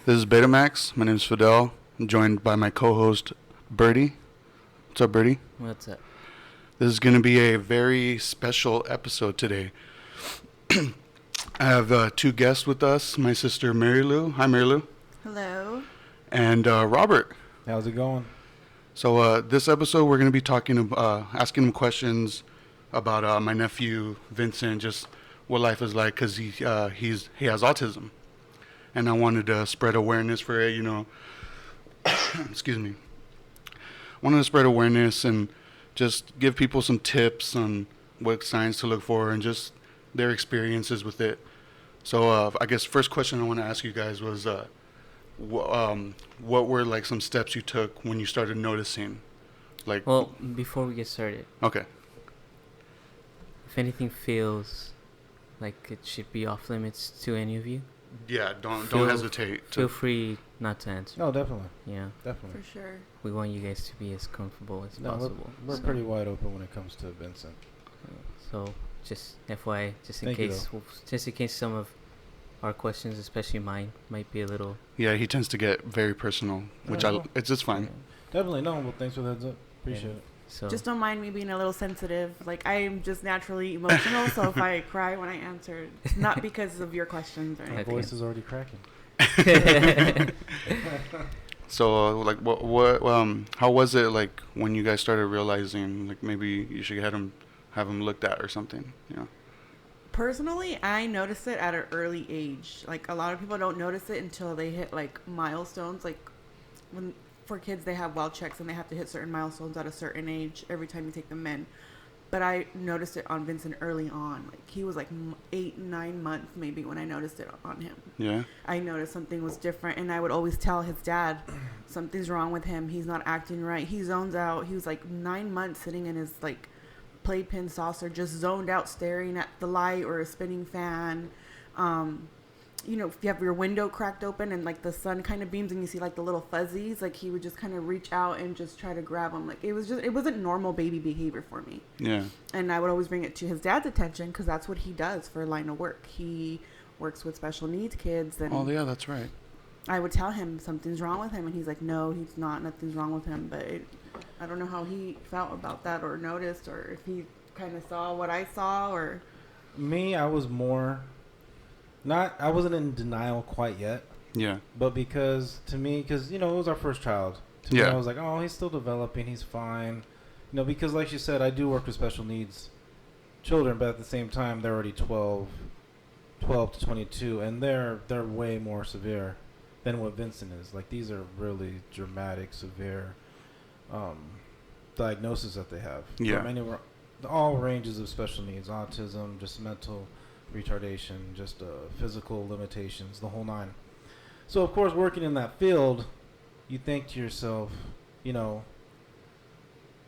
This is Betamax. My name is Fidel. I'm joined by my co-host, Birdie. What's up, Birdie? What's up? This is going to be a very special episode today. I have two guests with us. My sister, Marylou. Hi, Marylou. Hello. And Robert. How's it going? So this episode, we're going to be asking him questions about my nephew, Vincent, just what life is like, because he has autism. And I wanted to spread awareness for it, excuse me. Wanted to spread awareness and just give people some tips on what signs to look for and just their experiences with it. So I guess first question I want to ask you guys was, what were like some steps you took when you started noticing? Well, before we get started, okay. if anything feels like it should be off limits to any of you, Yeah, don't hesitate. Feel free not to answer. No, definitely. Yeah. Definitely. For sure. We want you guys to be as comfortable as possible. We're pretty wide open when it comes to Vincent. So just FYI, just in Thank you, case some of our questions, especially mine, might be a little. Yeah, he tends to get very personal, which it's just fine. Yeah. Definitely. No, well, thanks for the heads up. Appreciate it. So Just don't mind me being a little sensitive. Like, I am just naturally emotional, so if I cry when I answer, it's not because of your questions or My anything. voice is already cracking. So, how was it like when you guys started realizing like maybe you should have him looked at or something? Yeah. Personally, I noticed it at an early age. Like, a lot of people don't notice it until they hit, like, milestones. Like, for kids, they have well checks and they have to hit certain milestones at a certain age every time you take them in. But I noticed it on Vincent early on. Like, he was like 8-9 months maybe when I noticed it on him. Yeah. I noticed something was different, and I would always tell his dad, something's wrong with him. He's not acting right. He zones out. He was like 9 months sitting in his like playpen saucer, just zoned out, staring at the light or a spinning fan. If you have your window cracked open and like the sun kind of beams and you see like the little fuzzies, like he would just kind of reach out and just try to grab them. Like it wasn't normal baby behavior for me. Yeah. And I would always bring it to his dad's attention because that's what he does for a line of work. He works with special needs kids. And oh yeah, that's right. I would tell him something's wrong with him, and he's like, no, he's not. Nothing's wrong with him. But I don't know how he felt about that or noticed, or if he kind of saw what I saw, or Me, I was more... I wasn't in denial quite yet. Yeah. But because it was our first child. To me, Yeah. I was like, oh, he's still developing. He's fine. Because like you said, I do work with special needs children, but at the same time, they're already 12 to 22, and they're way more severe than what Vincent is. Like, these are really dramatic, severe diagnoses that they have. Yeah. From all ranges of special needs, autism, just mental retardation, just physical limitations, the whole nine. So, of course, working in that field, you think to yourself,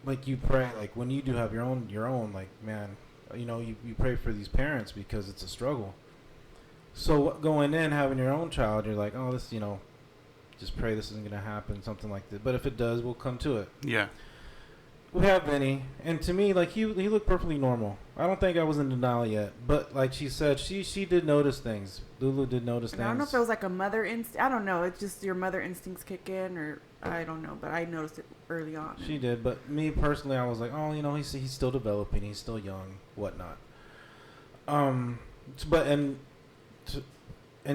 like you pray, like when you do have your own, like, man, you pray for these parents because it's a struggle. So going in, having your own child, you're like, oh, this, just pray this isn't going to happen, something like that. But if it does, we'll come to it. Yeah. We have Vinny, and to me, like, he looked perfectly normal. I don't think I was in denial yet, but like she said, she did notice things. Lulu did notice things. I don't know if it was like a mother instinct. I don't know. It's just your mother instincts kick in, or I don't know. But I noticed it early on. She did, but me personally, I was like, oh, he's still developing. He's still young, whatnot. And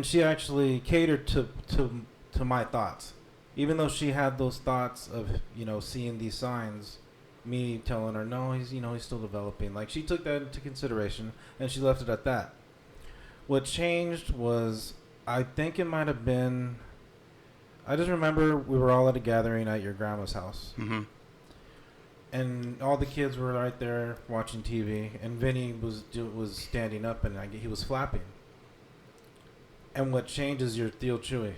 she actually catered to my thoughts, even though she had those thoughts of seeing these signs. Me telling her, no, he's still developing. Like, she took that into consideration, and she left it at that. What changed was, I think it might have been, I just remember we were all at a gathering at your grandma's house. Mm-hmm. And all the kids were right there watching TV, and Vinny was standing up, and he was flapping. And what changed is your Theo Chewy.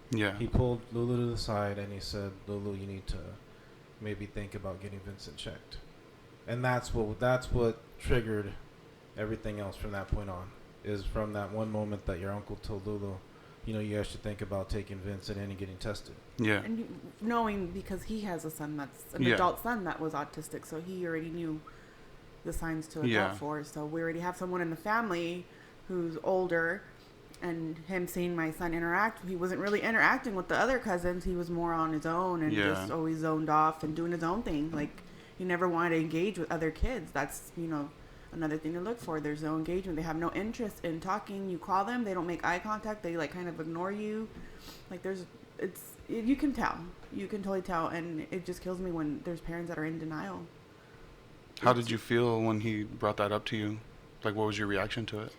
Yeah. He pulled Lulu to the side, and he said, Lulu, you need to maybe think about getting Vincent checked. And that's what triggered everything else from that point on, is from that one moment that your uncle told Lulu, you guys should think about taking Vincent in and getting tested. Yeah. And knowing, because he has a son that's an adult son that was autistic, so he already knew the signs to look out for. So we already have someone in the family who's older and him seeing my son interact, he wasn't really interacting with the other cousins. He was more on his own and just always zoned off and doing his own thing. Like, he never wanted to engage with other kids. That's, another thing to look for. There's no engagement. They have no interest in talking. You call them, they don't make eye contact. They like kind of ignore you. Like, you can tell. You can totally tell. And it just kills me when there's parents that are in denial. How did you feel when he brought that up to you? Like, what was your reaction to it?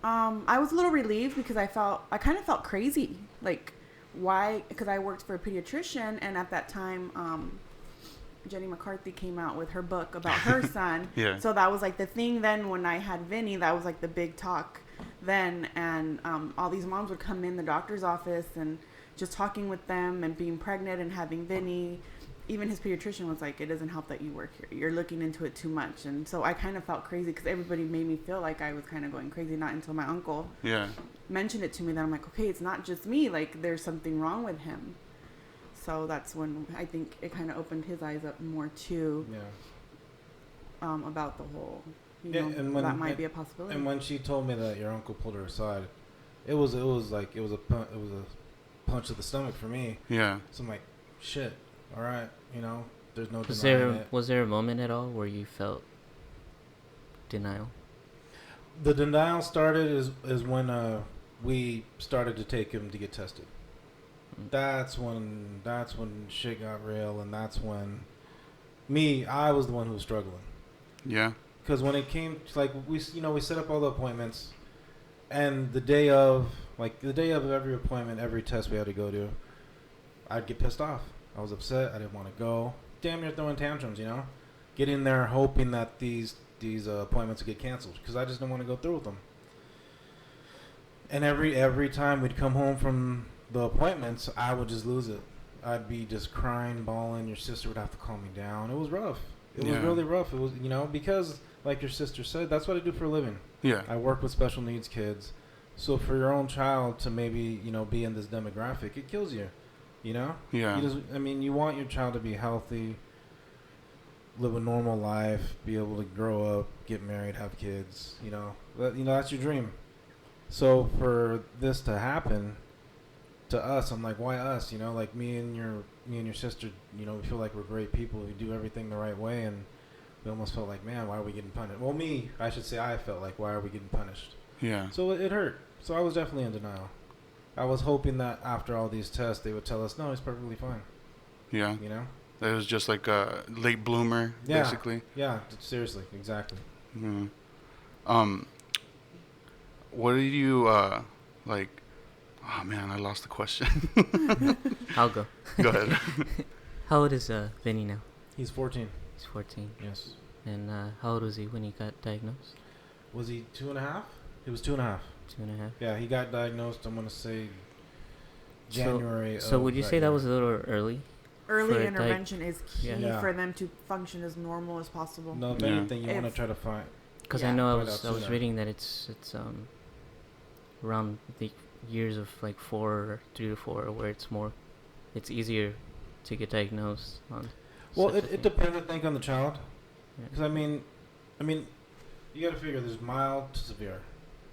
I was a little relieved because I kind of felt crazy. Like, why? Because I worked for a pediatrician, and at that time, Jenny McCarthy came out with her book about her son. Yeah. So that was like the thing then when I had Vinny, that was like the big talk then. And all these moms would come in the doctor's office and just talking with them and being pregnant and having Vinny. Even his pediatrician was like, it doesn't help that you work here. You're looking into it too much. And so I kind of felt crazy because everybody made me feel like I was kind of going crazy, not until my uncle mentioned it to me. That I'm like, okay, it's not just me. Like, there's something wrong with him. So that's when I think it kind of opened his eyes up more too. Yeah. About the whole, and when, that might be a possibility. And when she told me that your uncle pulled her aside, it was a punch to the stomach for me. Yeah. So I'm like, shit. All right. There's no denying it. Was there a moment at all where you felt denial? The denial started is when we started to take him to get tested. That's when shit got real, and that's when I was the one who was struggling. Yeah. Because when it came to, like, we set up all the appointments, and the day of every appointment, every test we had to go to, I'd get pissed off. I was upset. I didn't want to go. Damn near throwing tantrums, Get in there hoping that these appointments would get canceled because I just didn't want to go through with them. And every time we'd come home from the appointments, I would just lose it. I'd be just crying, bawling. Your sister would have to calm me down. It was rough. It was really rough. It was, because like your sister said, that's what I do for a living. Yeah. I work with special needs kids. So for your own child to maybe, be in this demographic, it kills you. Yeah. You want your child to be healthy, live a normal life, be able to grow up, get married, have kids. That's your dream. So for this to happen to us, I'm like, why us? Like me and your sister. We feel like we're great people. We do everything the right way, and we almost felt like, man, why are we getting punished? Well, I should say, I felt like, why are we getting punished? Yeah. So it hurt. So I was definitely in denial. I was hoping that after all these tests, they would tell us, no, he's perfectly fine. Yeah. It was just like a late bloomer, basically. Yeah, seriously, exactly. Mm-hmm. What did you, like... Oh, man, I lost the question. I'll go. Go ahead. How old is Vinny now? He's 14. He's 14. Yes. And how old was he when he got diagnosed? Was he 2.5? He was 2.5. 2.5. Yeah, he got diagnosed, I'm going to say, January. So would you say that was a little early? Early intervention is key Yeah. for them to function as normal as possible. No, if anything, you want to try to find. Because I know I was reading that it's around the years of like 3 to 4 where it's easier to get diagnosed on. Well, it depends, I think, on the child. Because Yeah. I mean, you got to figure there's mild to severe.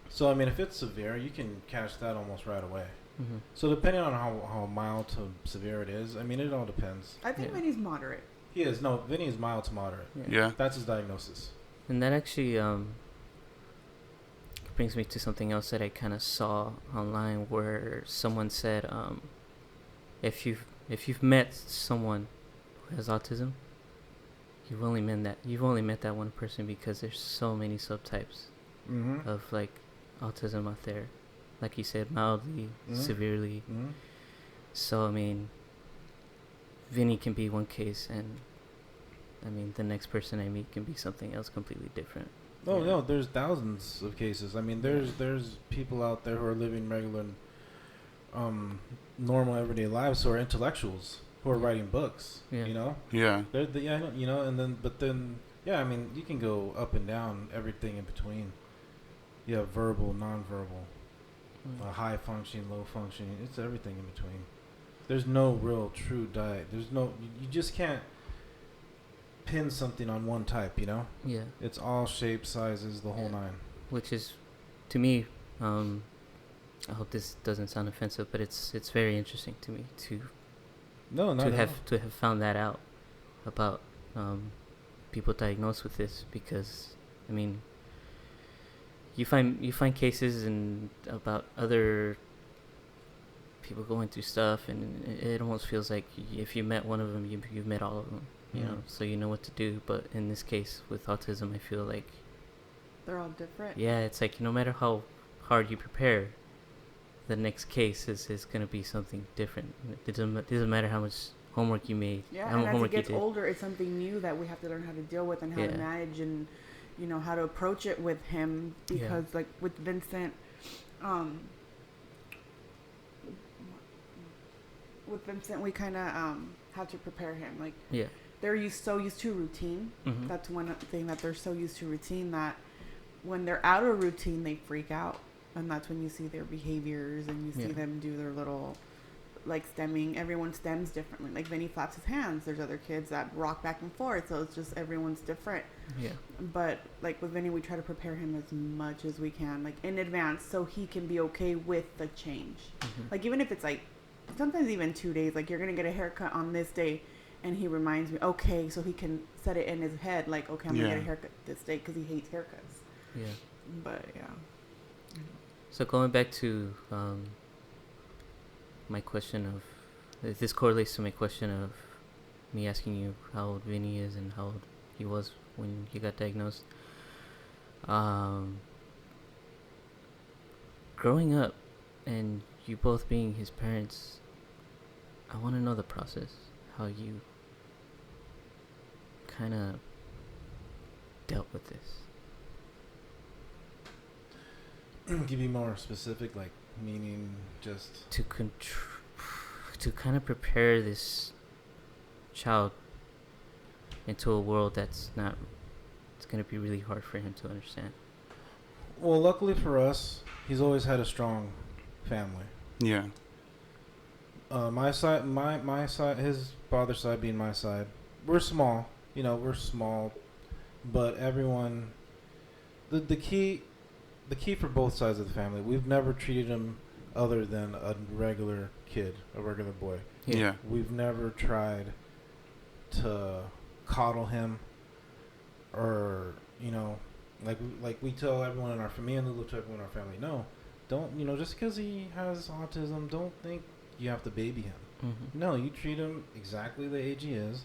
So if it's severe, you can catch that almost right away. Mm-hmm. So depending on how mild to severe it is, it all depends. I think Vinny's moderate. He is. No, Vinny is mild to moderate. Yeah. That's his diagnosis. And that actually brings me to something else that I kind of saw online where someone said if you've met someone who has autism, you've only met that one person because there's so many subtypes of like autism out there. Like you said, mildly, severely. Mm-hmm. So Vinny can be one case, and the next person I meet can be something else completely different. Oh no, there's thousands of cases. There's people out there who are living regular, normal everyday lives who are intellectuals who are writing books. Yeah. Yeah. But then you can go up and down, everything in between. You have verbal, nonverbal, high functioning, low functioning. It's everything in between. There's no real true diet. You just can't pin something on one type, Yeah. It's all shapes, sizes, the whole nine. Which is, to me, I hope this doesn't sound offensive, but it's very interesting to me to No, not at all. to have found that out about people diagnosed with this, because I mean, you find cases and about other people going through stuff, and it almost feels like if you met one of them, you've met all of them, you know, so you know what to do. But in this case with autism, I feel like They're all different. yeah, it's like no matter how hard you prepare, the next case is going to be something different. It doesn't matter how much homework you made. Yeah, how and much as he homework you gets did. older, it's something new that we have to learn how to deal with and how to Yeah. manage, and you know how to approach it with him. Because like with Vincent, we kind of have to prepare him. Like Yeah. they're so used to routine. Mhm. That's one thing, that they're so used to routine that when they're out of routine, they freak out, and that's when you see their behaviors and you see Yeah. them do their little, like, stemming. Everyone stems differently. Like Vinny flaps his hands. There's other kids that rock back and forth, so it's just everyone's different. Yeah. But like with Vinny, we try to prepare him as much as we can, like in advance, so he can be okay with the change. Mhm. Like even if it's like sometimes even 2 days, like you're gonna get a haircut on this day, and he reminds me, okay, so he can set it in his head, like, okay, I'm gonna get a haircut this day, because he hates haircuts. Yeah. But yeah. So going back to my question of, this correlates to my question of me asking you how old Vinny is and how old he was when he got diagnosed. Growing up and you both being his parents, I want to know the process, how you kind of dealt with this. Give you more specific, like meaning just. To kind of prepare this child into a world that's not, it's going to be really hard for him to understand. Well, luckily for us, he's always had a strong family. Yeah. My side, my side, his father's side being my side, we're small. You know, we're small, but everyone. The key for both sides of the family, we've never treated him other than a regular kid, a regular boy. Yeah. We've never tried to coddle him, or like we tell everyone in our family, and Lulu tell everyone in our family, no, don't, just because he has autism, don't think you have to baby him. Mm-hmm. No, you treat him exactly the age he is,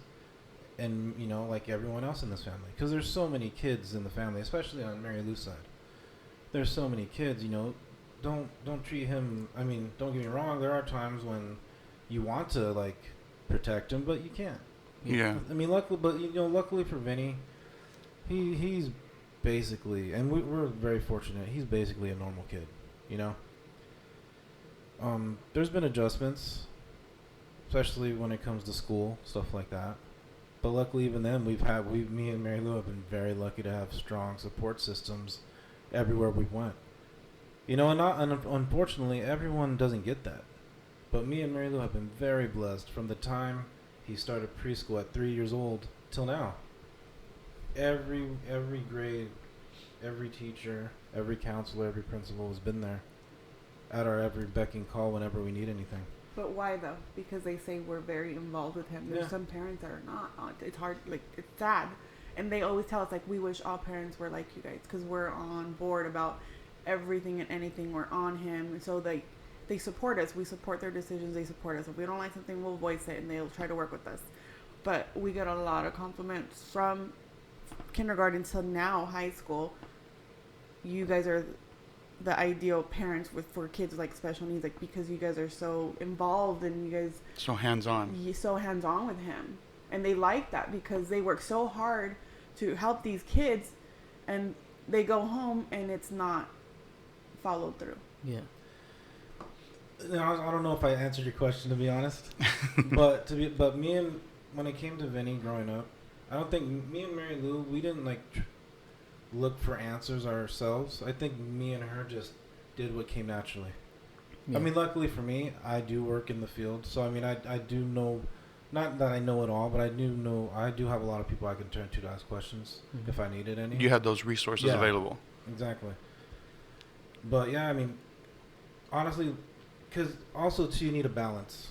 and like everyone else in this family, because there's so many kids in the family, especially on Marylou's side. There's so many kids. Don't treat him. I mean, don't get me wrong. There are times when you want to like protect him, but you can't. Yeah. I mean, luckily for Vinny, he's basically, and we're very fortunate. He's basically a normal kid. There's been adjustments, especially when it comes to school, stuff like that. But luckily, even then, me and Marylou have been very lucky to have strong support systems everywhere we've went. And unfortunately, everyone doesn't get that. But me and Marylou have been very blessed from the time he started preschool at 3 years old till now. Every grade, every teacher, every counselor, every principal has been there at our every beck and call whenever we need anything. But why though? Because they say we're very involved with him. There's Yeah. some parents that are not. It's hard. Like, it's sad, and they always tell us like we wish all parents were like you guys, because we're on board about everything and anything. We're on him, and so they support us. We support their decisions. They support us. If we don't like something, we'll voice it, and they'll try to work with us. But we get a lot of compliments from kindergarten till now, high school. You guys are the ideal parents for kids with like special needs, like because you guys are so involved and you guys So hands-on. you're so hands-on with him, and they like that because they work so hard to help these kids, and they go home and it's not followed through. Yeah. I don't know if I answered your question, to be honest. but when it came to Vinny growing up, I don't think me and Marylou, we didn't like look for answers ourselves. I think me and her just did what came naturally. Yeah. I mean, luckily for me, I do work in the field, so I mean, I do know, not that I know it all, but I do have a lot of people I can turn to ask questions Mhm. if I needed any. You had those resources Yeah. available. Exactly. But yeah, I mean, honestly, because also too, you need a balance.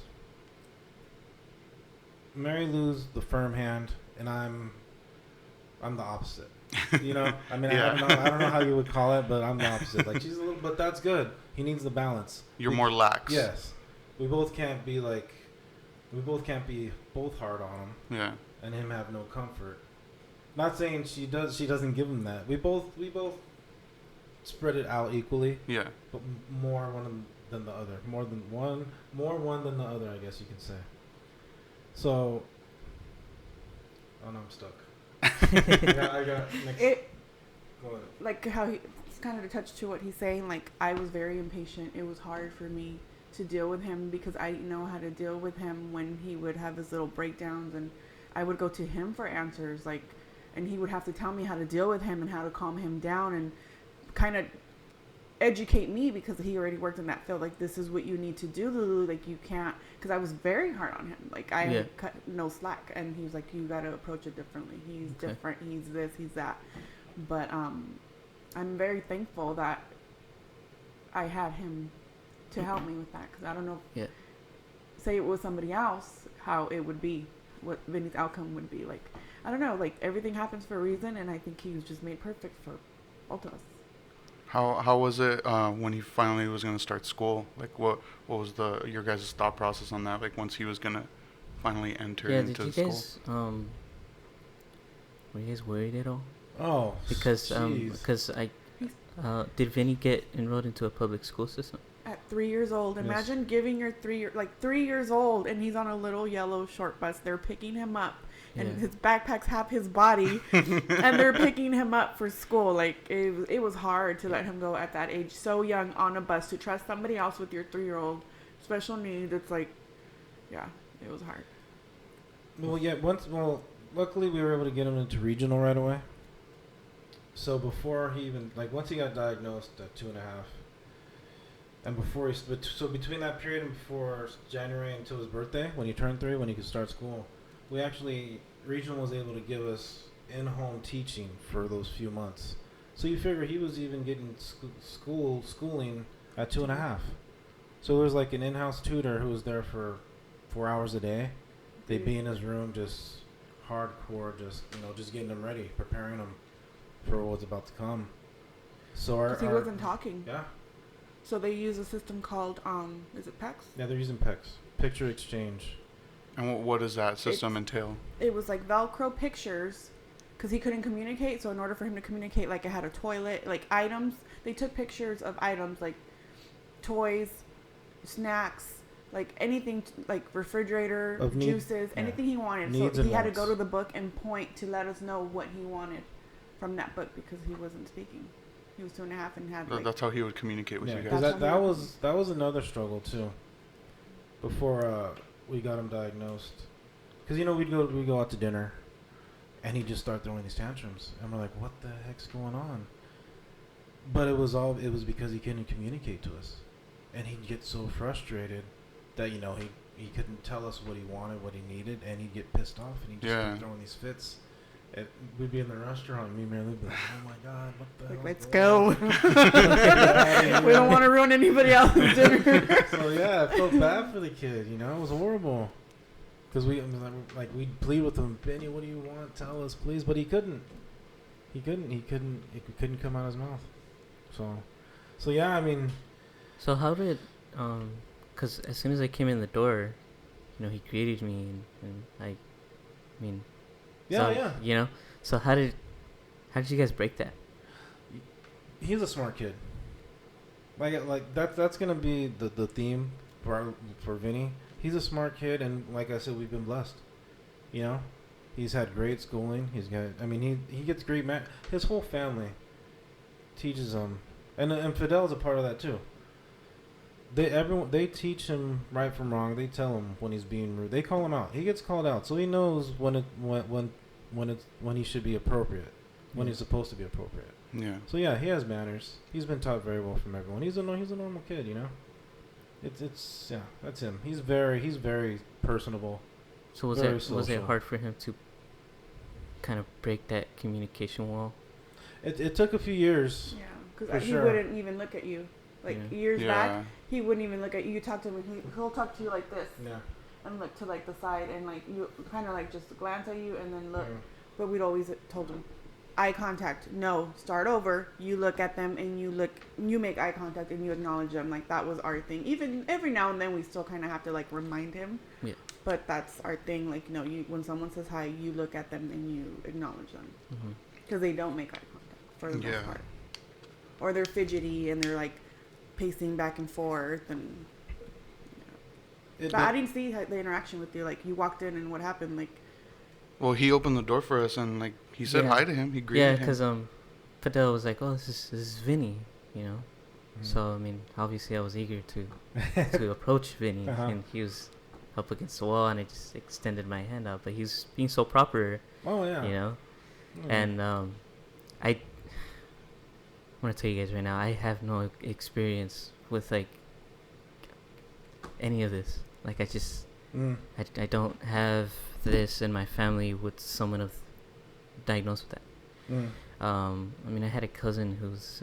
Marylou's the firm hand, and I'm the opposite. You know, I mean, Yeah. I don't know how you would call it, but I'm the opposite. Like she's a little, but that's good. He needs the balance. You're more lax. Yes, we both can't be like, we both can't be both hard on him. Yeah. And him have no comfort. Not saying she doesn't give him that. We both spread it out equally. Yeah. But more one than the other. More one than the other, I guess you could say. So, oh no, I'm stuck. I got next. Go ahead. Like how it's kind of to touch to what he's saying. Like I was very impatient. It was hard for me to deal with him because I know how to deal with him when he would have his little breakdowns, and I would go to him for answers. Like, and he would have to tell me how to deal with him and how to calm him down and kind of educate me because he already worked in that field. Like, this is what you need to do, Lulu. Like, you can't, because I was very hard on him. Like, I cut no slack, and he was like, you got to approach it differently. He's different. He's this, he's that. But I'm very thankful that I had him to help me with that, because I don't know if, say it was somebody else, how it would be, what Vinny's outcome would be. Like, I don't know, like, everything happens for a reason, and I think he was just made perfect for both of us. How was it when he finally was going to start school? Like, what was your guys' thought process on that? Like, once he was going to finally enter into school? Did you guys were you guys worried at all? Oh, because I did Vinny get enrolled into a public school system? At 3 years old, imagine giving your 3 years old, and he's on a little yellow short bus. They're picking him up, and his backpack's half his body, and they're picking him up for school. Like, it was hard to let him go at that age, so young, on a bus, to trust somebody else with your 3-year-old special needs. It's like, it was hard. Well, luckily we were able to get him into regional right away. So before he even, like, once he got diagnosed at 2.5, and before so between that period and before January until his birthday, when he turned 3, when he could start school, regional was able to give us in-home teaching for those few months. So you figure he was even getting schooling at 2.5. So there was like an in-house tutor who was there for 4 hours a day. They'd be in his room just hardcore, just getting him ready, preparing him for what's about to come. So because he wasn't talking. Yeah. So they use a system called, is it PEX? Yeah, they're using PEX, picture exchange. And what does that system entail? It was like Velcro pictures, because he couldn't communicate. So in order for him to communicate, like, it had a toilet, like items. They took pictures of items like toys, snacks, like anything, like refrigerator, juices, anything he wanted. Needs so he had to wants. go to the book and point to let us know what he wanted from that book, because he wasn't speaking. He was 2.5 and had like, that's how he would communicate with you guys. Because that was another struggle too. Before we got him diagnosed, because we'd go out to dinner, and he'd just start throwing these tantrums, and we're like, what the heck's going on? But it was because he couldn't communicate to us, and he'd get so frustrated that he couldn't tell us what he wanted, what he needed, and he'd get pissed off, and he'd just start throwing these fits. And we'd be in the restaurant, me and Marylou would be like, oh my God, what the hell? Let's go. We don't want to ruin anybody else's dinner. So I felt bad for the kid, it was horrible. Because we'd plead with him, Benny, what do you want? Tell us, please. But he couldn't. It couldn't come out of his mouth. So So how did, because as soon as I came in the door, he greeted me, and so how did you guys break that? He's a smart kid. Like that's gonna be the theme for Vinny. He's a smart kid, and like I said, we've been blessed. He's had great schooling. He gets great his whole family teaches him, and Fidel's a part of that too. They teach him right from wrong. They tell him when he's being rude. They call him out. He gets called out, so he knows when he should be appropriate, when he's supposed to be appropriate. Yeah. So he has manners. He's been taught very well from everyone. He's a normal kid, It's that's him. He's very personable. So was it hard for him to kind of break that communication wall? It took a few years. Yeah, because he sure. wouldn't even look at you. Like Yeah. years Yeah. back, he wouldn't even look at you. You talk to him, he'll talk to you like this Yeah. and look to like the side and like you kind of like just glance at you and then look. Mhm. But we'd always told him, eye contact. No, start over. You look at them and you make eye contact and you acknowledge them. Like that was our thing. Even every now and then we still kind of have to like remind him. Yeah. But that's our thing. Like no, you when someone says hi, you look at them and you acknowledge them Mm-hmm. because they don't make eye contact for the Yeah. most part. Or they're fidgety and they're like pacing back and forth and. But I didn't see the interaction with you. Like you walked in and what happened? Like Well, he opened the door for us and like he said Yeah. hi to him. He Yeah, greeted him. because Fidel was like, "Oh, this is Vinny," you know. Mhm. So I mean, obviously, I was eager to approach Vinny, Uh-huh. and he was up against the wall, and I just extended my hand out. But he was being so proper, Oh yeah. you know. Mhm. And I want to tell you guys right now, I have no experience with like any of this. Like Mm. I don't have this in my family with someone of diagnosed with that. Mm. I mean, I had a cousin who's,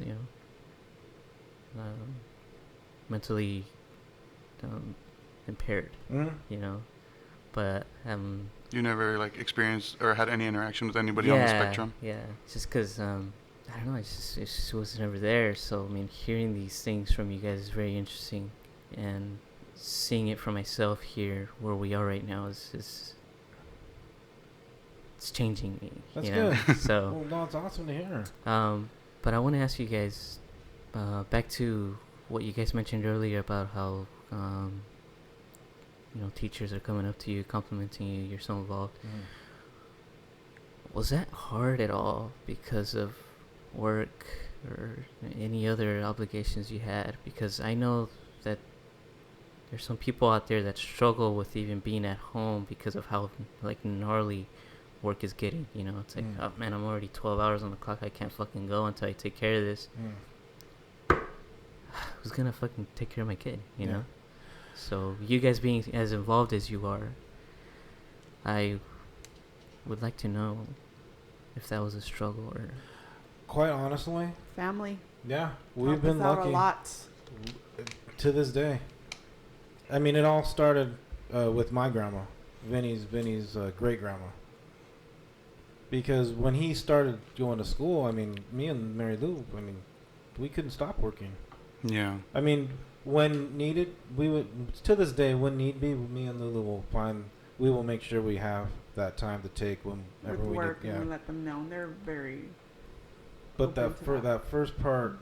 mentally impaired, Mm. you know, but You never like experienced or had any interaction with anybody on the spectrum. yeah, it's just because I don't know, it just was never there. So I mean, hearing these things from you guys is very interesting, and seeing it for myself here where we are right now is it's changing me. That's you know? good. So. Well, no, it's awesome to hear. But I want to ask you guys, back to what you guys mentioned earlier about how, teachers are coming up to you, complimenting you, you're so involved. Mm. Was that hard at all because of work or any other obligations you had? Because I know that there's some people out there that struggle with even being at home because of how, like, gnarly work is getting, you know. It's like, oh man, I'm already 12 hours on the clock, I can't fucking go until I take care of this. Who's gonna fucking take care of my kid, you know? So you guys being as involved as you are, I would like to know if that was a struggle or... Quite honestly, family. yeah, we've Helped been us out lucky a lot. to this day. I mean, it all started with my grandma, Vinny's great grandma. Because when he started going to school, I mean, me and Marylou, I mean, we couldn't stop working. Yeah. I mean, when needed, we would, to this day, when need be, me and Lulu we will make sure we have that time to take whenever With we work need. and Yeah. we let them know. They're very. But open to that first part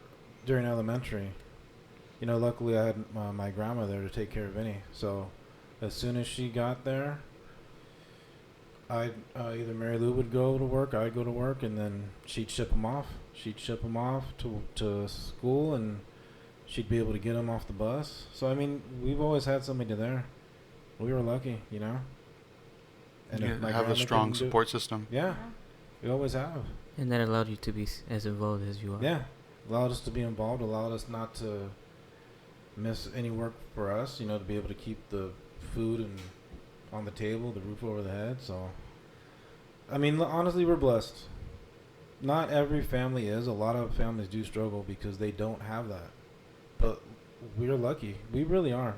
during elementary, you know, luckily I had my grandma there to take care of Vinny. So as soon as she got there, either Mary Lou would go to work, I'd go to work, and then she'd ship him off. She'd ship him off to school, and she'd be able to get him off the bus. So I mean, we've always had somebody there. We were lucky, you know. And if my have a grandma strong couldn't do- support system. Yeah, we always have. And that allowed you to be as involved as you are. Yeah, allowed us to be involved, allowed us not to miss any work for us, you know, to be able to keep the food and on the table, the roof over the head. So, I mean, honestly, we're blessed. Not every family is. A lot of families do struggle because they don't have that. But we're lucky. We really are.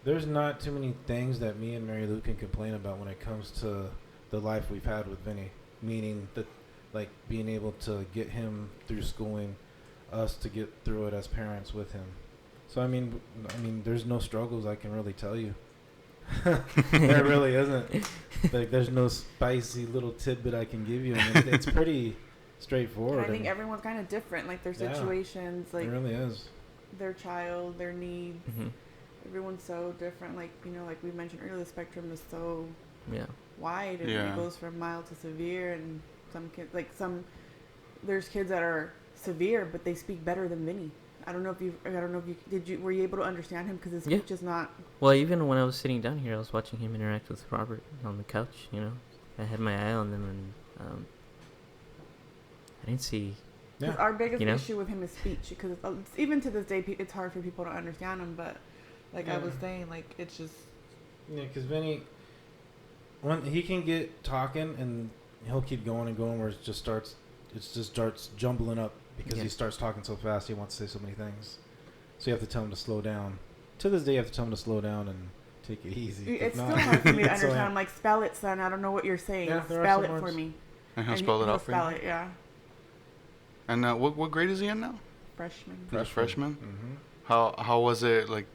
There's not too many things that me and Mary Lou can complain about when it comes to the life we've had with Vinny. Meaning that, like, being able to get him through schooling, us to get through it as parents with him. So I mean, there's no struggles I can really tell you. There really isn't. Like, there's no spicy little tidbit I can give you. I mean, it's pretty straightforward. And I think everyone's kind of different. Like their Yeah. situations, like it really is. their child, their needs. Mm-hmm. Everyone's so different. Like like we mentioned earlier, the spectrum is so Yeah. wide, and Yeah. it goes from mild to severe. And some kids, there's kids that are severe, but they speak better than Vinny. I don't know if you were you able to understand him because his Yeah. speech is not. Well, even when I was sitting down here, I was watching him interact with Robert on the couch, you know. I had my eye on them, and I didn't see... Yeah. Our biggest You know? issue with him is speech, because even to this day, it's hard for people to understand him. But I Yeah. was saying, like it's just Yeah, because Vinny, when he can get talking and he'll keep going and going, where it just starts jumbling up because Yeah. he starts talking so fast. He wants to say so many things. So you have to tell him to slow down. To this day, you have to tell him to slow down and take it easy. If It's not, still hard for me to it's so understand. I'm like, spell it, son. I don't know what you're saying. Yeah, there are Spell some it for words. me. And he'll And spell it he'll out for you. spell it, yeah. And what grade is he in now? Freshman. He's a freshman. Mm-hmm. How was it like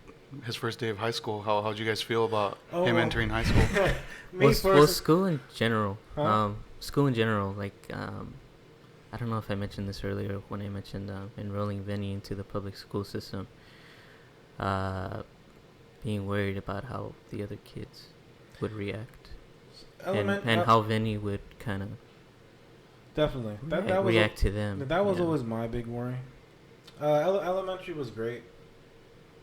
his first day of high school? How'd you guys feel about him entering high school? Well, school in general. Huh? School in general. Like, I don't know if I mentioned this earlier when I mentioned enrolling Vinny into the public school system. Being worried about how the other kids would react, and how Vinny would kind of definitely that was react to them. That was yeah. always my big worry. Elementary was great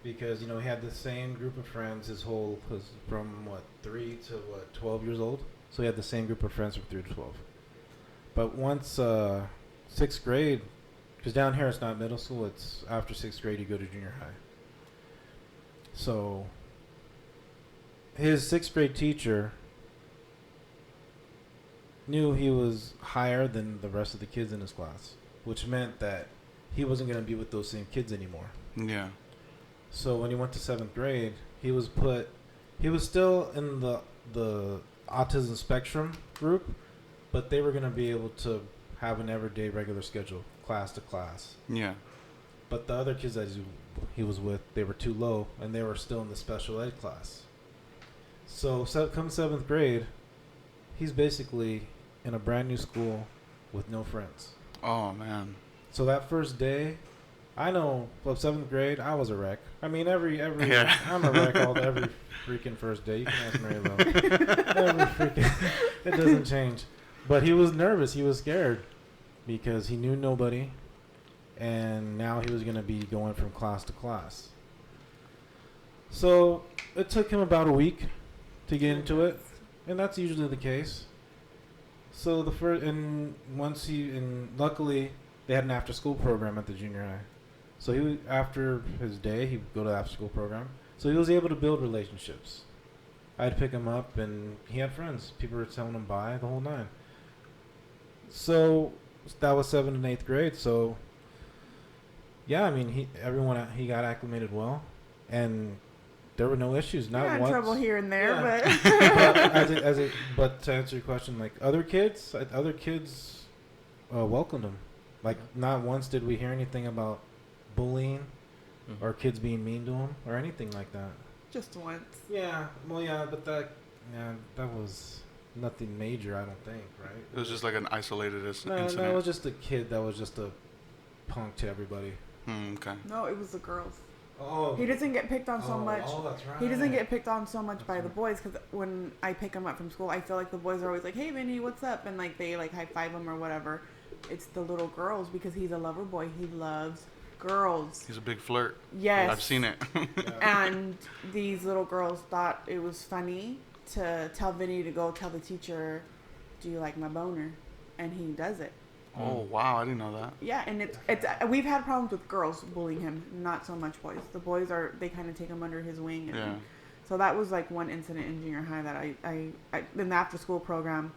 because he had the same group of friends. His from 3 to 12 years old. So he had the same group of friends from 3 to 12. But once 6th grade, because down here it's not middle school, it's after 6th grade you go to junior high. So his 6th grade teacher knew he was higher than the rest of the kids in his class, which meant that he wasn't going to be with those same kids anymore. Yeah. So when he went to 7th grade, he was still in the Autism Spectrum group, but they were going to be able to have an everyday regular schedule, class to class. Yeah. But the other kids that he was with, they were too low, and they were still in the special ed class. So come 7th grade, he's basically in a brand new school with no friends. Oh man. So that first day, I know, of 7th grade, I was a wreck. I mean, every Yeah. I'm a wreck every freaking first day. You can ask Marylou. Every freaking, it doesn't change. But he was nervous. He was scared because he knew nobody, and now he was going to be going from class to class. So it took him about a week to get into it, and that's usually the case. So luckily they had an after-school program at the junior high. So after his day, he would go to the after-school program. So he was able to build relationships. I'd pick him up, and he had friends. People were telling him bye, the whole nine. So that was 7th and 8th grade. So yeah, I mean, he got acclimated well, and there were no issues. Not Yeah, once. trouble here and there, Yeah. but But to answer your question, like other kids welcomed him. Like not once did we hear anything about bullying or kids being mean to him or anything like that. just once. Yeah, well, yeah, but that was nothing major, I don't think, right? It was just like an isolated incident. No, it was just a kid that was just a punk to everybody. Okay. No, it was the girls. Oh, He doesn't get picked on so much. Oh, that's right. He doesn't get picked on so much That's by the right. boys because when I pick him up from school, I feel like the boys are always like, "Hey, Vinny, what's up?" and like they like high five him or whatever. It's the little girls because he's a lover boy. He loves girls. He's a big flirt. Yes, I've seen it. And these little girls thought it was funny to tell Vinny to go tell the teacher, "Do you like my boner?" And he does it. Oh wow, I didn't know that. Yeah, and it's we've had problems with girls bullying him, not so much boys. The boys they kind of take him under his wing. And Yeah. So that was like one incident in junior high that I in the after school program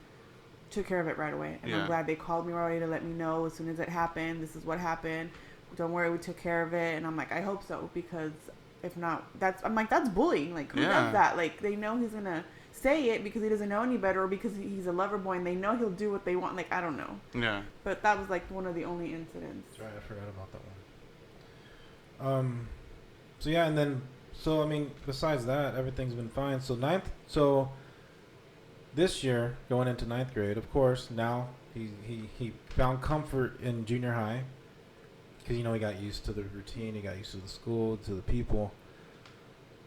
took care of it right away. And Yeah. I'm glad they called me right away to let me know as soon as it happened. This is what happened. Don't worry, we took care of it. And I'm like, I hope so, because if not, that's bullying. Like, who Yeah. does that? Like, they know he's gonna say it because he doesn't know any better, or because he's a lover boy and they know he'll do what they want. Like, I don't know. Yeah. But that was like one of the only incidents. That's right, I forgot about that one. So yeah, and then I mean, besides that, everything's been fine. So this year, going into 9th grade, of course, now he found comfort in junior high because he got used to the routine, he got used to the school, to the people.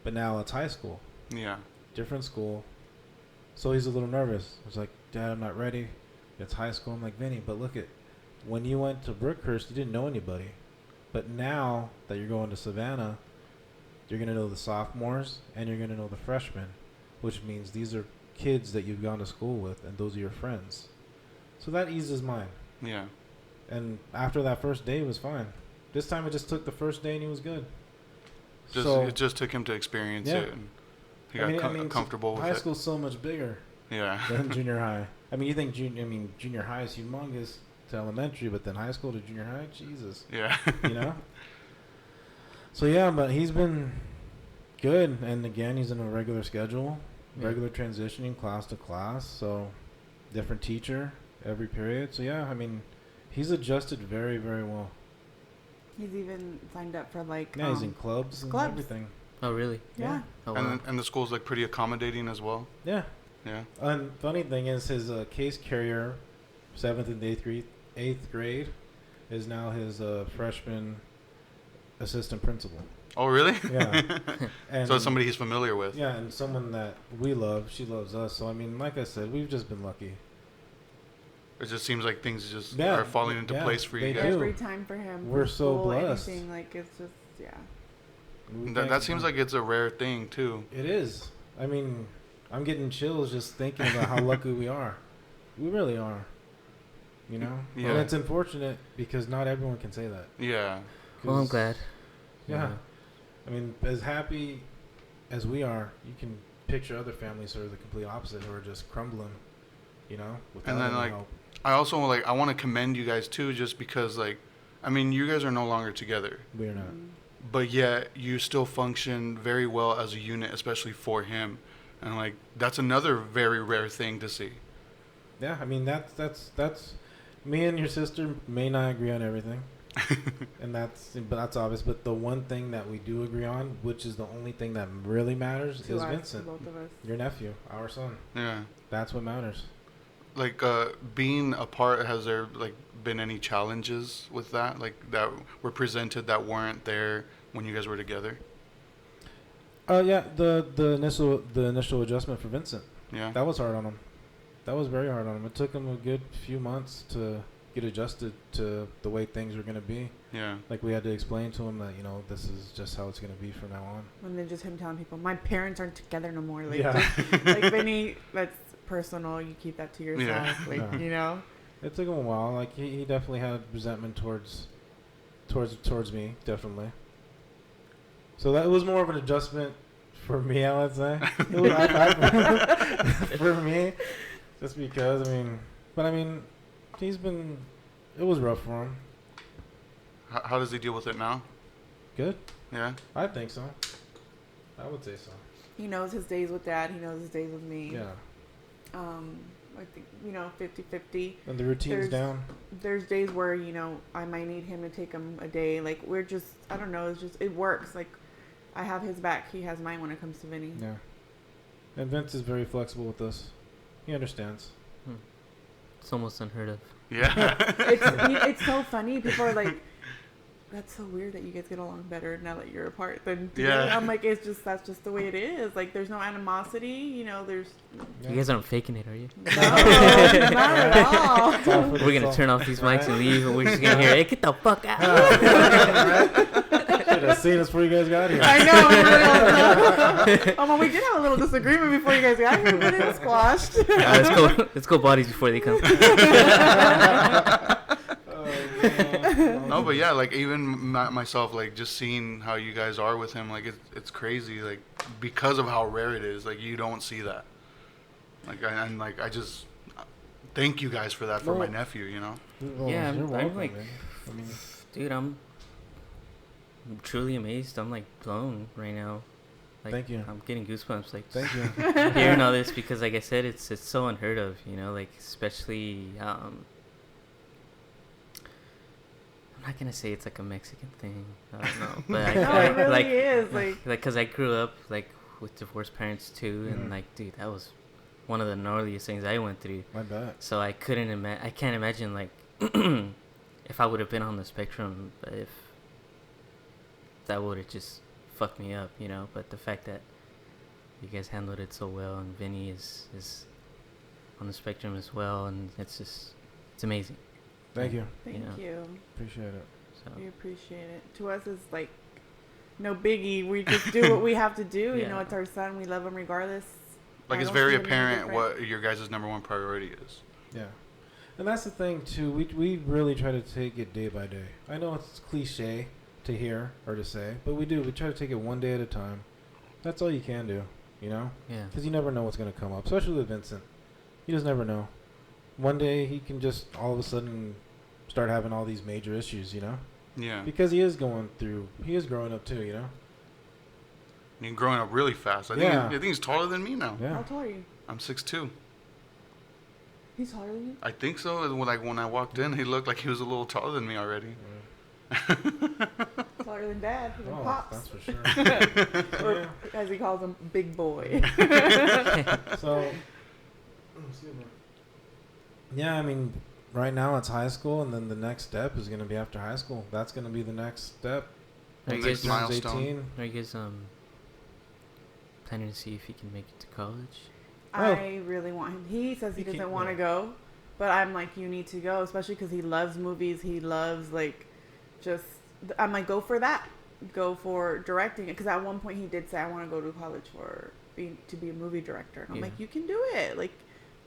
But now it's high school, Yeah. different school. So he's a little nervous. He's like, "Dad, I'm not ready. It's high school." I'm like, "Vinny, but look when you went to Brookhurst, you didn't know anybody. But now that you're going to Savannah, you're going to know the sophomores and you're going to know the freshmen, which means these are kids that you've gone to school with, and those are your friends." So that eased his mind. Yeah. And after that first day, it was fine. This time it just took the first day and he was good. It just took him to experience Yeah. it, and he got comfortable with high it. school's so much bigger Yeah. than junior high. I mean, you think junior high is humongous. to elementary, but then high school to junior high, Jesus, Yeah. you know. So yeah, but he's been good, and again, he's in a regular schedule, regular transitioning class to class, so different teacher every period. So yeah, I mean, he's adjusted very, very well. He's even signed up for like Yeah, he's in clubs and everything. Oh, really? Yeah. Oh, wow. And the school's like pretty accommodating as well. Yeah. Yeah. And funny thing is, his case carrier, 7th and 8th grade, is now his freshman assistant principal. Oh, really? Yeah. And So it's somebody he's familiar with. Yeah, and someone that we love. She loves us. So I mean, like I said, we've just been lucky. It just seems like things just Yeah, are falling into yeah, place for you they guys. do. every time for him. We're for so school, blessed. Anything, like it's just That seems like it's a rare thing too. It is. I mean, I'm getting chills just thinking about how lucky we are. We really are. You know? Yeah. And it's unfortunate because not everyone can say that. Yeah. Well, I'm 'Cause, glad. Yeah. I mean, as happy as we are, you can picture other families who are the complete opposite, who are just crumbling, you know, without And then, any like, help. I also I want to commend you guys too, just because I mean, you guys are no longer together, We are not. but yet you still function very well as a unit, especially for him, and that's another very rare thing to see. Yeah, I mean, that's me and your sister may not agree on everything. But that's obvious. But the one thing that we do agree on, which is the only thing that really matters, to is us, Vincent, to both of us. your nephew, our son. Yeah. That's what matters. Being apart, has there been any challenges with that, that were presented that weren't there when you guys were together? Yeah, the initial adjustment for Vincent, Yeah. that was hard on him. That was very hard on him. It took him a good few months to get adjusted to the way things were going to be. Yeah. Like, we had to explain to him that, you know, this is just how it's going to be from now on. And then just him telling people, my parents aren't together no more. Like, Yeah. just, like Vinny, that's personal. You keep that to yourself. Yeah. Like, Yeah. you know. It took him a while. Like, he definitely had resentment towards me, definitely. So that was more of an adjustment for me, I would say. It was, for me, just because, I mean, it was rough for him. How does he deal with it now? Good. Yeah. I think so. I would say so. He knows his days with Dad. He knows his days with me. Yeah. I think, 50-50. And the routine's down. There's days where, I might need him to take him a day. Like, we're just, I don't know. It's just, it works. Like, I have his back. He has mine when it comes to Vinny. Yeah. And Vince is very flexible with us. He understands. It's almost unheard of. Yeah. It's so funny. People are like, that's so weird that you guys get along better now that you're apart than together. Yeah. I'm like, that's just the way it is. Like, there's no animosity. There's Yeah. You guys aren't faking it, are you? no, not at all. It's all for We're the gonna song. turn off these mics and leave, and we're just gonna hear, "Hey, get the fuck out!" Should have seen us before you guys got here. I know. We did have a little disagreement before you guys got here, but it was squashed. Let's go bodies before they come. No, but yeah, even myself, just seeing how you guys are with him, it's crazy, because of how rare it is, you don't see that. I just thank you guys for that for my nephew, Well, Yeah, you're I'm welcome, like- man. Dude, I'm truly amazed. I'm blown right now. Thank you. I'm getting goosebumps. Thank you. Hearing all this, because like I said, it's so unheard of. Especially I'm not gonna say it's a Mexican thing. I don't know, but No, it really is. because I grew up with divorced parents too, and dude, that was one of the gnarliest things I went through. My bad. So I can't imagine if I would have been on the spectrum, if that would have just fucked me up, But the fact that you guys handled it so well, and Vinny is on the spectrum as well, and it's amazing. Thank you. Thank you. Appreciate it. So We appreciate it. To us, it's no biggie. We just do what we have to do. Yeah. It's our son. We love him regardless. I it's don't very see him any apparent different. what your guys' number one priority is. Yeah. And that's the thing, too. We really try to take it day by day. I know it's cliche to hear or to say, but we do. We try to take it one day at a time. That's all you can do, yeah. Because you never know what's going to come up, especially with Vincent. You just never know. One day he can just all of a sudden start having all these major issues, you know? Yeah. Because he is growing up too, you know? You're growing up really fast. I think he's taller than me now. Yeah. How tall are you? I'm 6'2". He's taller than you? I think so. Like when I walked in, he looked like he was a little taller than me already. Taller than Dad. Than Oh, Pops. that's for sure. Or, as he calls him, Big Boy. So, yeah, I mean, right now it's high school, and then the next step is going to be after high school. That's going to be the next step. Are you Next guys, milestone. 18. are you guys planning to see if he can make it to college? I really want him. He says he doesn't want to go, but I'm like, you need to go, especially because he loves movies. He loves, like, just, I'm like, go for that. Go for directing it. Because at one point he did say, I want to go to college to be a movie director. And I'm like, you can do it. Like,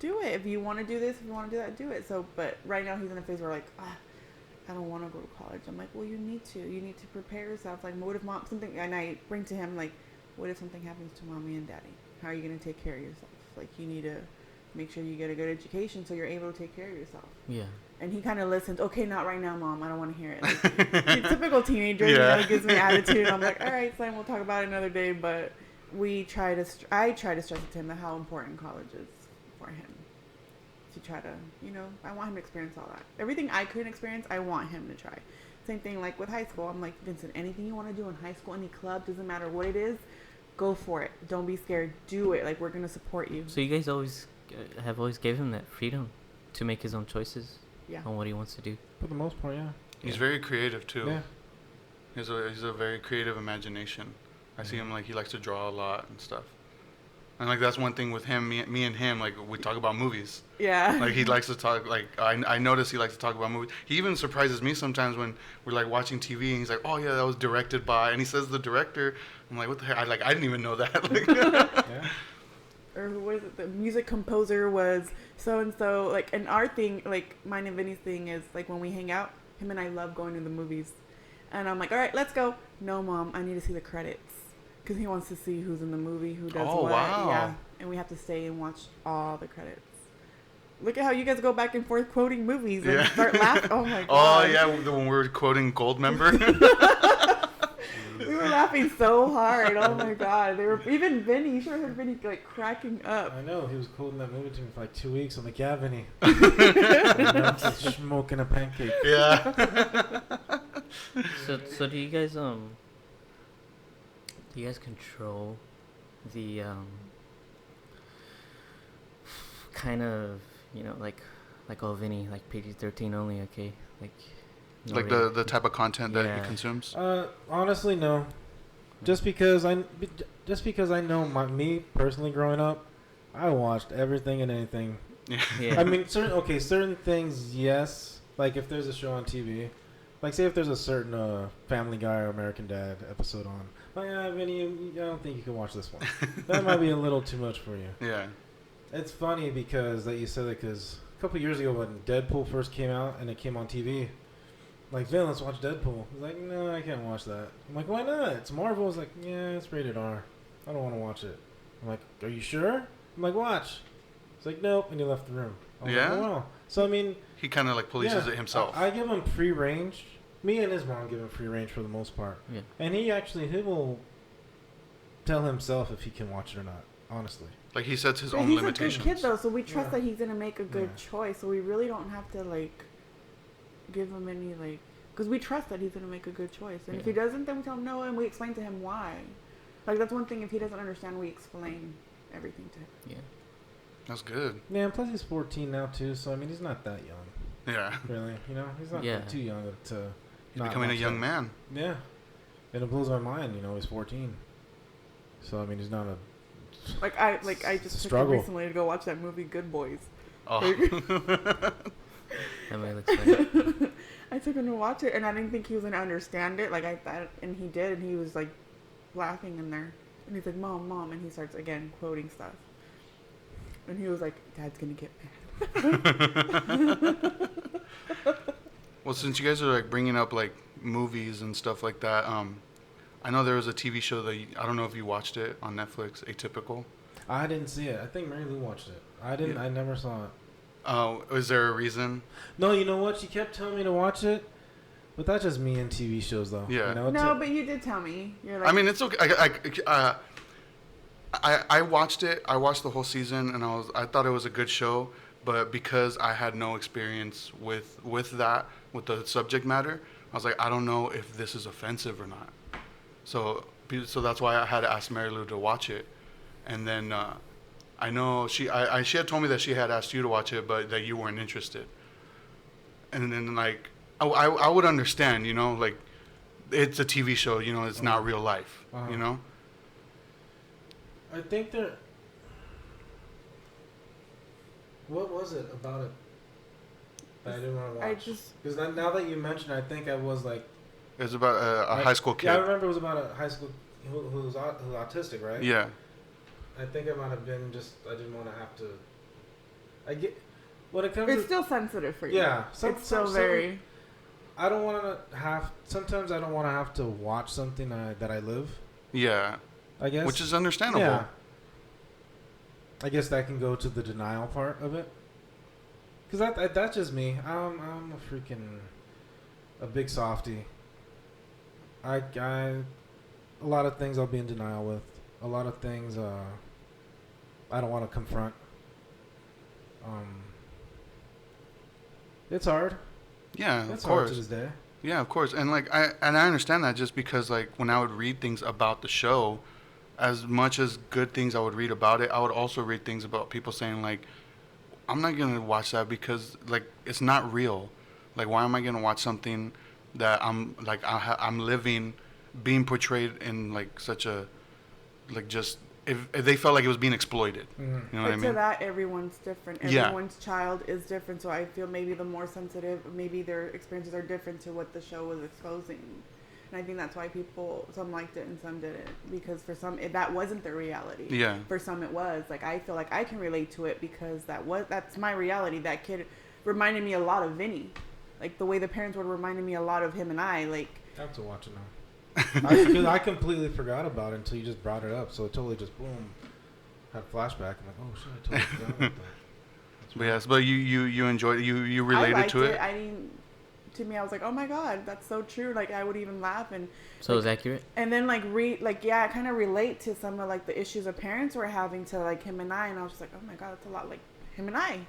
do it. If you want to do this, if you want to do that, do it. So, but right now he's in a phase where, like, I don't want to go to college. I'm like, well, you need to. You need to prepare yourself. Like, what if mom, something, and I bring to him, like, what if something happens to mommy and daddy? How are you going to take care of yourself? Like, you need to make sure you get a good education so you're able to take care of yourself. Yeah. And he kind of listens. Okay, not right now, Mom. I don't want to hear it. Like, typical teenager, you know, gives me attitude. And I'm like, all right, son, we'll talk about it another day. But I try to stress it to him how important college is for him. To try to, you know, I want him to experience all that. Everything I couldn't experience, I want him to try. Same thing like with high school. I'm like, Vincent, anything you want to do in high school, any club, doesn't matter what it is, go for it. Don't be scared. Do it. Like, we're going to support you. So you guys have always gave him that freedom to make his own choices on what he wants to do? For the most part, yeah. He's very creative too. Yeah. He's a very creative imagination. I see him, like, he likes to draw a lot and stuff. And, like, that's one thing with him, me and him, like, we talk about movies. Yeah. Like, he likes to talk, like, I notice he likes to talk about movies. He even surprises me sometimes when we're, like, watching TV, and he's like, oh, yeah, that was directed by, and he says the director. I'm like, what the heck? I didn't even know that. Like, Yeah. Or who was it? The music composer was so-and-so. Like, and our thing, like, mine and Vinny's thing is, like, when we hang out, him and I love going to the movies. And I'm like, all right, let's go. No, Mom, I need to see the credits. Because he wants to see who's in the movie, who does what. Wow. Yeah, and we have to stay and watch all the credits. Look at how you guys go back and forth quoting movies and start laughing. Oh, my God. oh, yeah, when we were quoting Goldmember. We were laughing so hard. Oh, my God. They were, even Vinny, you should have heard Vinny, like, cracking up. I know. He was quoting that movie to me for like 2 weeks. I'm like, yeah, Vinny. Smoking a pancake. Yeah. So do you guys control the kind of, you know, like oh, Vinny, like PG-13 only, okay, like no Like rated. the type of content that he Yeah. consumes. Honestly, no. Just because I know me personally growing up, I watched everything and anything. Yeah. I mean, certain things, yes. Like if there's a show on TV, like say if there's a certain Family Guy or American Dad episode on, like, Vinny, I don't think you can watch this one. That might be a little too much for you. Yeah. It's funny because that you said that because a couple years ago when Deadpool first came out and it came on TV, like, Vin, let's watch Deadpool. He's like, no, I can't watch that. I'm like, why not? It's Marvel. He's like, yeah, it's rated R. I don't want to watch it. I'm like, are you sure? I'm like, watch. He's like, nope, and he left the room. I'm Yeah? like, oh, wow. So, I mean... He kind of, like, polices it himself. I give him free range. Me and his mom give him free range for the most part. Yeah. And he will tell himself if he can watch it or not, honestly. Like, he sets his But own he's limitations. a good kid, though, so we trust Yeah. that he's going to make a good Yeah. choice. So we really don't have to, like, give him any, like... Because we trust that he's going to make a good choice. And if he doesn't, then we tell him no, and we explain to him why. Like, that's one thing. If he doesn't understand, we explain everything to him. Yeah. That's good. Yeah, and plus he's 14 now, too, so, I mean, he's not that young, Yeah. really. You know, he's not Yeah. too young to... He's not becoming a watch young that. man. Yeah. And it blows my mind, you know, he's 14. So, I mean, he's not a... I just took him Struggle. recently to go watch that movie Good Boys. Oh. That might look funny. I took him to watch it, and I didn't think he was going to understand it. Like, I thought, and he did, and he was, like, laughing in there. And he's like, Mom, Mom, and he starts, again, quoting stuff. And he was like, Dad's going to get mad. Well, since you guys are, like, bringing up, like, movies and stuff like that, I know there was a TV show that I don't know if you watched it on Netflix, Atypical. I didn't see it. I think Marylou watched it. I didn't. Yeah. I never saw it. Oh, is there a reason? No, you know what? She kept telling me to watch it, but that's just me and TV shows, though. Yeah. You know, No, but you did tell me. You're like, I mean, it's okay. I watched it. I watched the whole season, and I thought it was a good show. But because I had no experience with the subject matter, I was like, I don't know if this is offensive or not. So that's why I had to ask Marylou to watch it, and then I know she had told me that she had asked you to watch it, but that you weren't interested. And then like I would understand, you know, like it's a TV show, you know, it's not real life, you know. I think there. What was it about it that I didn't want to watch? Because now that you mention, I think I was like. It was about a high school kid. Yeah, I remember it was about a high school who's autistic, right? Yeah. I think it might have been just I didn't want to have to. I get when it comes. it's to, still sensitive for you. Yeah, it's still very. I don't want to have. Sometimes I don't want to have to watch something that I live. Yeah. I guess. Which is understandable. Yeah. I guess that can go to the denial part of it. Because that's just me. I'm a big softie. A lot of things I'll be in denial with. A lot of things I don't want to confront. It's hard. Yeah, it's of hard course. to this day. Yeah, of course. And like I understand that just because like when I would read things about the show, as much as good things I would read about it, I would also read things about people saying like, I'm not gonna watch that because like it's not real. Like why am I gonna watch something that I'm like I'm living, being portrayed in like such a like just if they felt like it was being exploited. Mm-hmm. You know what I mean? To that, everyone's different. Yeah. Everyone's child is different. So I feel maybe the more sensitive, maybe their experiences are different to what the show was exposing. And I think that's why some liked it and some didn't. Because for some, that wasn't their reality. Yeah. For some, it was. Like, I feel like I can relate to it because that's my reality. That kid reminded me a lot of Vinny. Like, the way the parents would reminded me a lot of him and I. Like, I have to watch it now. I completely forgot about it until you just brought it up. So it totally just, boom, had a flashback. I'm like, oh, shit, I totally forgot about that. But yes, but you enjoyed it. You related I liked to it. I didn't. To me, I was like, oh my god, that's so true. Like, I would even laugh and. So like, it's accurate. And then I kind of relate to some of like the issues of parents were having to like him and I, and I was just like, oh my god, that's a lot like him and I.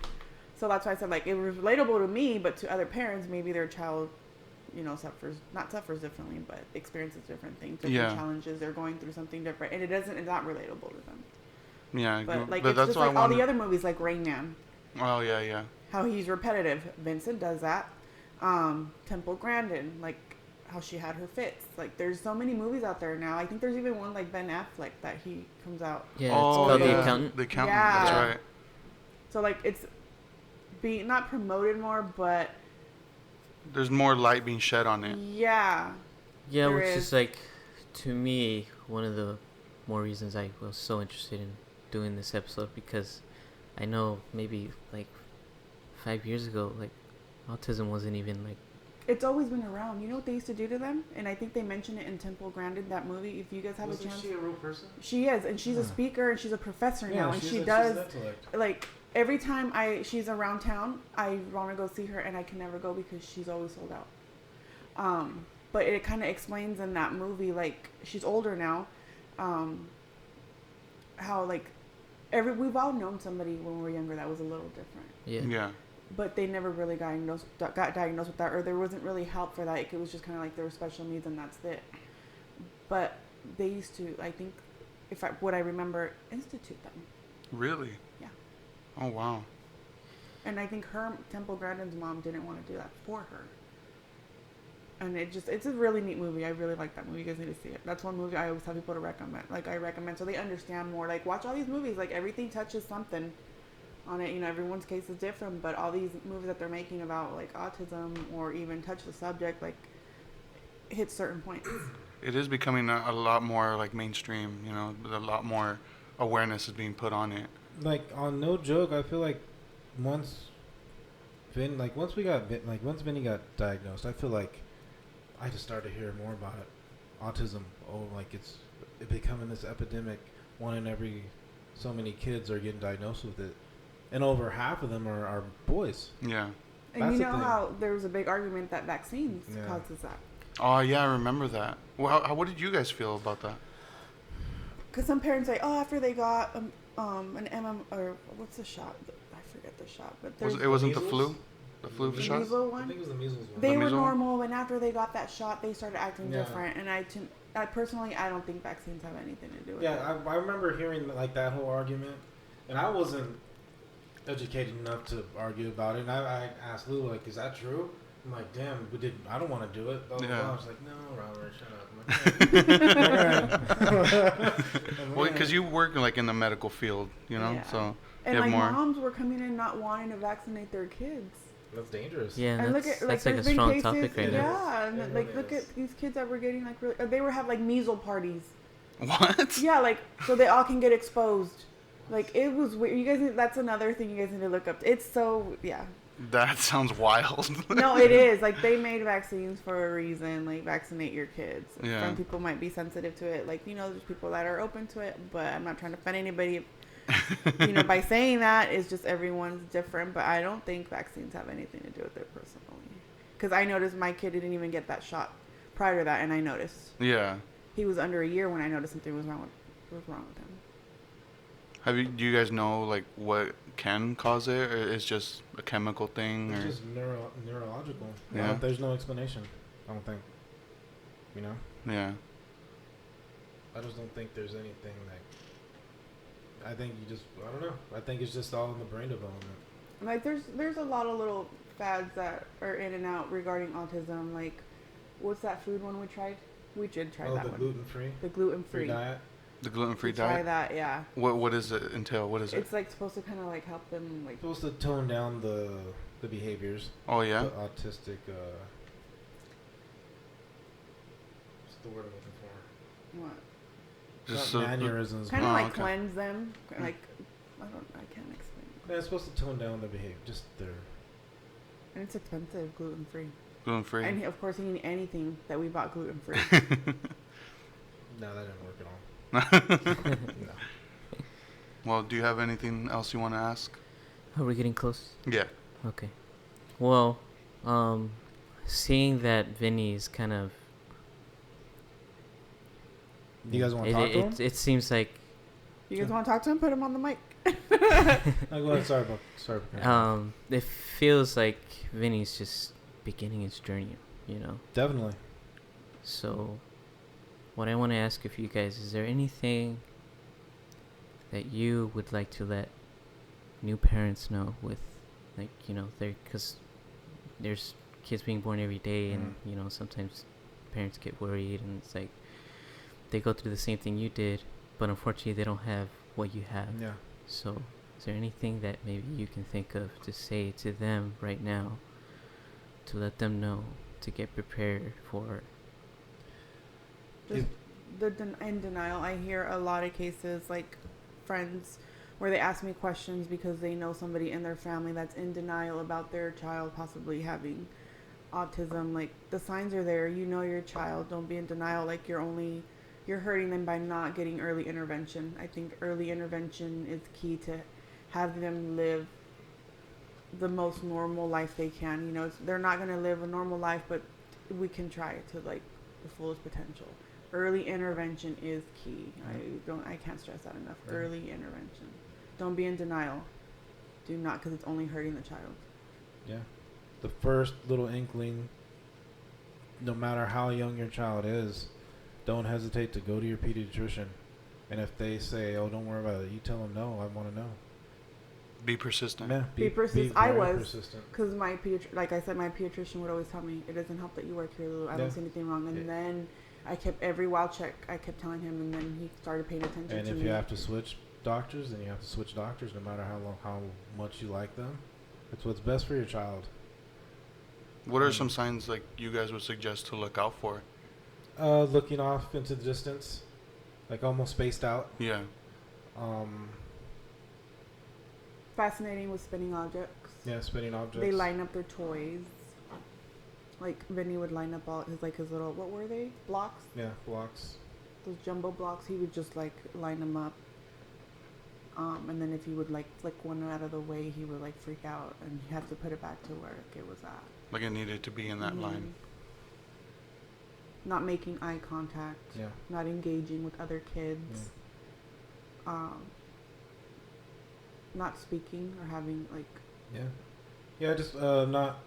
So that's why I said like it was relatable to me, but to other parents, maybe their child, you know, suffers differently, but experiences different things, different challenges. They're going through something different, and it's not relatable to them. Yeah, but like but it's that's just why like all the other movies, like Rain Man. Oh yeah. How he's repetitive. Vincent does that. Temple Grandin, like how she had her fits. Like there's so many movies out there now. I think there's even one like Ben Affleck that he comes out. Yeah, it's called The Accountant. The Accountant. Yeah. That's right. So like it's being not promoted more, but there's more light being shed on it. Yeah. Yeah, which is like, to me, one of the more reasons I was so interested in doing this episode, because I know maybe like 5 years ago, like autism wasn't even like. It's always been around. You know what they used to do to them? And I think they mentioned it in Temple Grandin, that movie. If you guys have a chance. Wasn't she a real person? She is, and she's a speaker, and she's a professor now, and she does like. Every time she's around town, I want to go see her, and I can never go because she's always sold out. But it kind of explains in that movie, like, she's older now, how, like, we've all known somebody when we were younger that was a little different. Yeah. But they never really got diagnosed with that, or there wasn't really help for that. It was just kind of like there were special needs, and that's it. But they used to, I think, what I remember, institute them. Really? Yeah. Oh, wow. And I think Temple Grandin's mom didn't want to do that for her. And it's a really neat movie. I really like that movie. You guys need to see it. That's one movie I always tell people to recommend. Like, I recommend so they understand more. Like, watch all these movies. Like, everything touches something on it. You know, everyone's case is different. But all these movies that they're making about, like, autism or even touch the subject, like, hit certain points. It is becoming a lot more, like, mainstream. You know, a lot more awareness is being put on it. Like, on no joke, I feel like once Vinny got diagnosed, I feel like I just started to hear more about it. Autism. Oh, like it's becoming this epidemic. One in every so many kids are getting diagnosed with it. and over half of them are boys. Yeah. And That's you the know thing. how there was a big argument that vaccines Yeah. causes that. Oh yeah, I remember that. Well, what did you guys feel about that? Because some parents say, oh, after they got an or what's the shot? I forget the shot, but there's It wasn't the Measles? flu, the flu the shot. measles I one. think it was the measles one. They The were measles one? normal, and after they got that shot, they started acting Yeah. different. And I personally, I don't think vaccines have anything to do with it. Yeah, I remember hearing like that whole argument, and I wasn't educated enough to argue about it. And I asked Lou, like, is that true? I'm like, damn, I don't want to do it. Blah, blah, Yeah. blah. I was like, no, Robert, shut up. I'm like, "Alright." Well, because you work like in the medical field, you know, Yeah. so And you have like more. moms were coming in not wanting to vaccinate their kids. That's dangerous. Yeah, And that's, look at that's like like a there's been strong cases, topic right now. yeah, and It like really look is. at these kids that were getting like really, they were have like measles parties. What? Yeah, like so they all can get exposed. Like it was weird. You guys, that's another thing you guys need to look up. It's so yeah. That sounds wild. No, it is like they made vaccines for a reason. Like vaccinate your kids. Yeah. Some people might be sensitive to it. Like there's people that are open to it, but I'm not trying to offend anybody. By saying that, it's just everyone's different. But I don't think vaccines have anything to do with it personally. Because I noticed my kid didn't even get that shot prior to that, and I noticed Yeah. he was under a year when I noticed something was wrong with him. Do you guys know like what can cause it, or it's just a chemical thing, It's or? just neurological. Yeah. There's no explanation, I don't think. You know? Yeah. I just don't think there's anything I think I don't know. I think it's just all in the brain development. Like there's a lot of little fads that are in and out regarding autism. Like, what's that food one we tried? We did try that the one. gluten-free? The gluten Free free. diet? The gluten-free Try diet. that, yeah. What does it entail? What is it? It's like supposed to kind of like help them like. Supposed to tone down the behaviors. Oh yeah. The autistic, what's the word I'm looking for? What? Just Not mannerisms. Kind of Oh, like okay. cleanse them. Like I can't explain. Yeah, it's supposed to tone down the behavior. Just their. And it's expensive, gluten free. gluten-free. And of course, you need anything that we bought gluten free. No, that didn't work at all. No. Well, do you have anything else you want to ask? Are we getting close? Yeah. Okay. Well, seeing that Vinny's kind of. You guys want to talk to him? It seems like You guys want to talk to him? Put him on the mic. No, go ahead. Sorry. it feels like Vinny's just beginning his journey, you know. Definitely. So, what I want to ask of you guys, is there anything that you would like to let new parents know with, like, because there's kids being born every day, and, sometimes parents get worried, and it's like, they go through the same thing you did, but unfortunately they don't have what you have. Yeah. So, is there anything that maybe you can think of to say to them right now to let them know to get prepared for? Just in denial. I hear a lot of cases, like friends, where they ask me questions because they know somebody in their family that's in denial about their child possibly having autism. Like, the signs are there. You know your child. Don't be in denial. Like, you're hurting them by not getting early intervention. I think early intervention is key to have them live the most normal life they can. They're not going to live a normal life, but we can try to like the fullest potential. Early intervention is key. I can't stress that enough. Early intervention. Don't be in denial. Do not, because it's only hurting the child. Yeah. The first little inkling, no matter how young your child is, don't hesitate to go to your pediatrician. And if they say, "Oh, don't worry about it," you tell them, "No, I want to know." Be persistent. Yeah, Be persistent. I very was. persistent. Because like I said, my pediatrician would always tell me, it doesn't help that you work here, Lou. I don't Yeah. see anything wrong. And Yeah. then I kept every wild check. I kept telling him, and then he started paying attention And to if me. you have to switch doctors, then you have to switch doctors, no matter how much you like them. It's what's best for your child. What are some signs like you guys would suggest to look out for? Looking off into the distance, like almost spaced out. Yeah. Fascinating with spinning objects. Yeah, spinning objects. They line up their toys. Like Vinny would line up all his little, what were they? Blocks? Yeah, blocks. Those jumbo blocks. He would just like line them up. And then if you would like flick one out of the way, he would like freak out, and you have to put it back to work. It was that. Like it needed to be in that line. Not making eye contact. Yeah. Not engaging with other kids. Not speaking or having like. Yeah, just not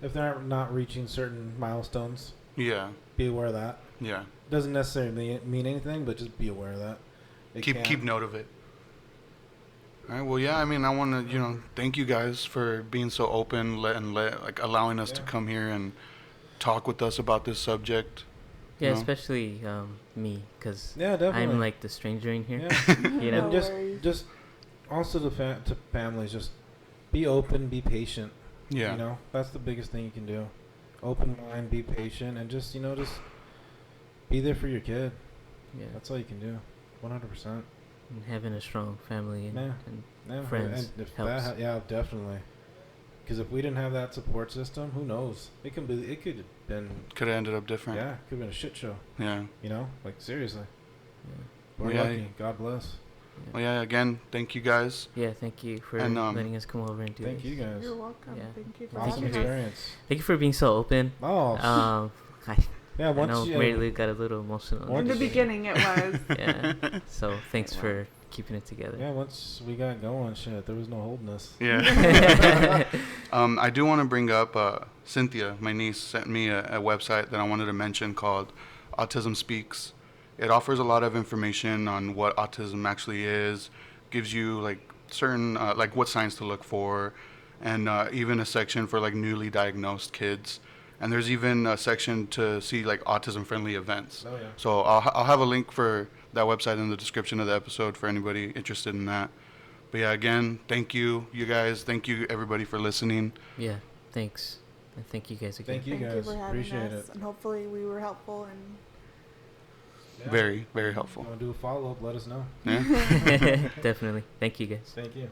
if they're not reaching certain milestones. Yeah. Be aware of that. Yeah. Doesn't necessarily mean anything, but just be aware of that. Keep note of it. All right. Well, yeah. I mean, I want to, thank you guys for being so open like allowing us to come here and talk with us about this subject. Yeah, especially me, because definitely. I'm like the stranger in here. Yeah. You know, And just also to families, just be open, be patient. Yeah. That's the biggest thing you can do. Open mind, be patient, and just just be there for your kid. Yeah. That's all you can do. 100%. And having a strong family and friends and if helps. Definitely. Because if we didn't have that support system, who knows? It could have been. Could have ended up different. Yeah, could have been a shit show. Yeah. Like seriously. Yeah. We're lucky. God bless. Yeah. Well, yeah. Again, thank you guys. Yeah, thank you for And, letting us come over and do Thank this. you guys. You're welcome. Yeah. Thank you for Awesome having us. experience. Thank you for being so open. Oh. I Once know you Marylou got a little emotional. In the beginning, it was. Yeah. So thanks for keeping it together. Yeah, once we got going, shit, there was no holding us. Yeah. I do want to bring up Cynthia, my niece, sent me a website that I wanted to mention called Autism Speaks. It offers a lot of information on what autism actually is, gives you like certain like what signs to look for, and even a section for like newly diagnosed kids. And there's even a section to see like autism-friendly events. Oh yeah. So I'll have a link for that website in the description of the episode for anybody interested in that. But yeah, again, thank you guys. Thank you everybody for listening. Yeah, thanks. And thank you guys again. Thank you Thank guys. you for having Appreciate us, it. and hopefully we were helpful. And Yeah. Very, very helpful. Want to do a follow-up? Let us know. Yeah. Definitely. Thank you guys. Thank you.